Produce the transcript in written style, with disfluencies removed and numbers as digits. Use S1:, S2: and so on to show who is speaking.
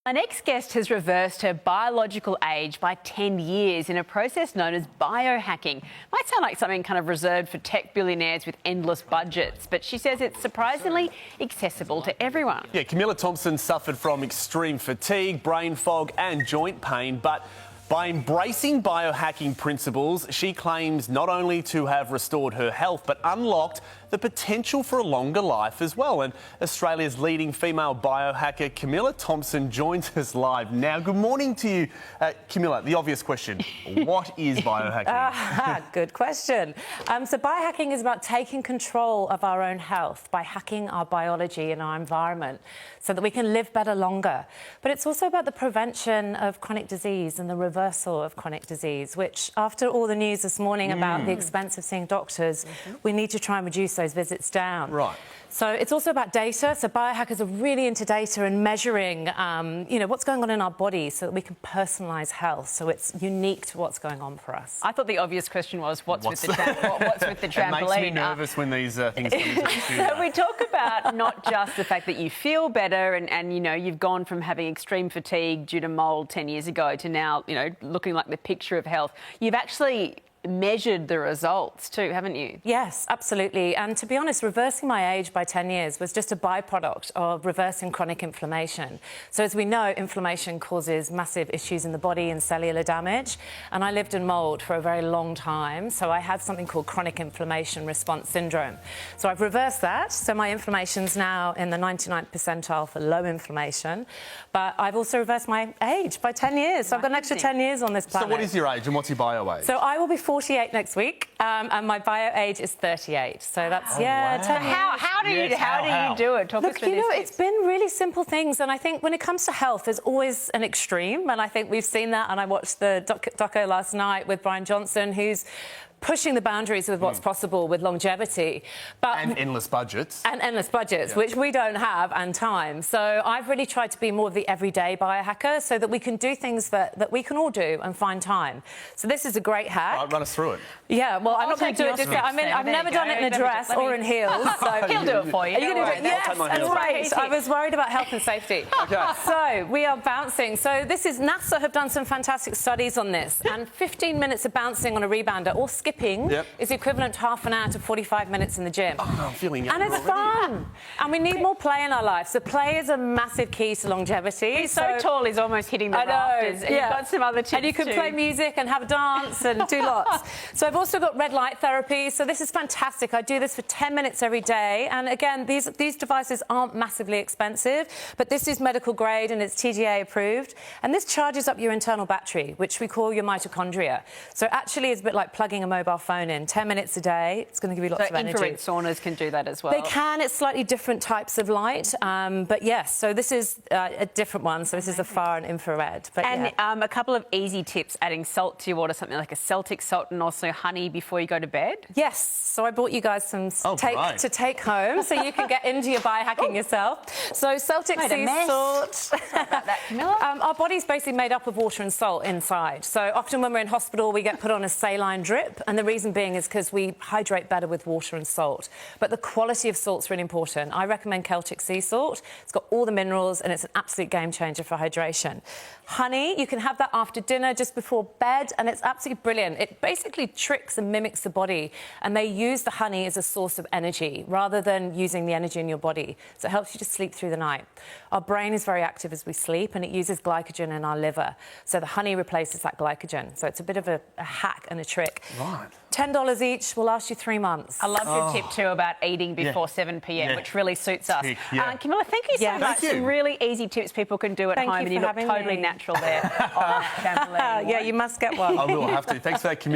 S1: My next guest has reversed her biological age by 10 years in a process known as biohacking. Might sound like something kind of reserved for tech billionaires with endless budgets, but she says it's surprisingly accessible to everyone.
S2: Yeah, Camilla Thompson suffered from extreme fatigue, brain fog and joint pain, but by embracing biohacking principles, she claims not only to have restored her health, but unlocked the potential for a longer life as well. And Australia's leading female biohacker, Camilla Thompson, joins us live now. Good morning to you, Camilla. The obvious question, what is biohacking?
S3: Good question. So biohacking is about taking control of our own health by hacking our biology and our environment so that we can live better longer. But it's also about the prevention of chronic disease and the reversal of chronic disease, which after all the news this morning about the expense of seeing doctors, we need to try and reduce those visits down.
S2: Right.
S3: So it's also about data. So biohackers are really into data and measuring, what's going on in our body so that we can personalise health. So it's unique to what's going on for us.
S1: I thought the obvious question was, what's with the trampoline?
S2: It makes me nervous when these things come into the studio.
S1: So we talk about not just the fact that you feel better and you've gone from having extreme fatigue due to mould 10 years ago to now, looking like the picture of health. You've actually measured the results too, haven't you?
S3: Yes, absolutely. And to be honest, reversing my age by 10 years was just a byproduct of reversing chronic inflammation. So as we know, inflammation causes massive issues in the body and cellular damage. And I lived in mould for a very long time. So I had something called chronic inflammation response syndrome. So I've reversed that. So my inflammation's now in the 99th percentile for low inflammation. But I've also reversed my age by 10 years. So I've got an extra 10 years on this planet.
S2: So what is your age and what's your bio age?
S3: So I will be 48 next week, and my bio age is 38. So that's,
S2: wow.
S3: 10 years.
S1: How do you do it? Talk us
S3: Look,
S1: through this.
S3: it's been really simple things, and I think when it comes to health, there's always an extreme, and I think we've seen that, and I watched the doco last night with Brian Johnson, who's pushing the boundaries with what's possible with longevity.
S2: And endless budgets.
S3: And endless budgets, which we don't have, and time. So I've really tried to be more of the everyday biohacker so that we can do things that we can all do and find time. So this is a great hack.
S2: Run us through it.
S3: Yeah, well, I'm not going to do it.
S1: your
S3: I've never done it in a dress or in heels. So
S1: He'll do it for you.
S3: Are you going to do it? Yes,
S2: take my
S3: that's
S2: heels off.
S3: right. I was worried about health and safety.
S2: Okay.
S3: So we are bouncing. So this is NASA have done some fantastic studies on this, and 15 minutes of bouncing on a rebounder or skipping is equivalent to half an hour to 45 minutes in the gym.
S2: Oh, I'm feeling young
S3: and it's
S2: already.
S3: fun. And we need more play in our life. So play is a massive key to longevity.
S1: He's so tall, he's almost hitting the rafters. And you've got some other tips
S3: and you can play music and have a dance and do lots. So I've also got red light therapy. So this is fantastic. I do this for 10 minutes every day. And again, these devices aren't massively expensive, but this is medical grade and it's TGA approved. And this charges up your internal battery, which we call your mitochondria. So actually it's a bit like plugging a mobile phone in. 10 minutes a day, it's going to give you lots of energy.
S1: Infrared saunas can do that as well.
S3: They can. It's slightly different types of light, but yes. So this is a different one. So this is a far and infrared. But
S1: a couple of easy tips: adding salt to your water, something like a Celtic salt, and also honey before you go to bed.
S3: Yes. So I brought you guys some to take home, so you can get into your biohacking yourself. So Celtic Sea Salt.
S1: Sorry about that, Camilla.
S3: Our body's basically made up of water and salt inside. So often when we're in hospital, we get put on a saline drip, and the reason being is because we hydrate better with water and salt. But the quality of salt's really important. I recommend Celtic Sea Salt. It's got all the minerals and it's an absolute game changer for hydration. Honey, you can have that after dinner, just before bed, and it's absolutely brilliant. It basically tricks and mimics the body, and they use the honey as a source of energy rather than using the energy in your body. So it helps you to sleep through the night. Our brain is very active as we sleep, and it uses glycogen in our liver. So the honey replaces that glycogen. So it's a bit of a hack and a trick.
S2: Right.
S3: $10 each will last you 3 months.
S1: I love your tip too about eating before 7 p.m, which really suits us. Camilla, thank you so much. Some really easy tips people can do at home, and you look totally natural there on that trampoline.
S3: Yeah, you must get one.
S2: I will have to. Thanks for that, Camilla.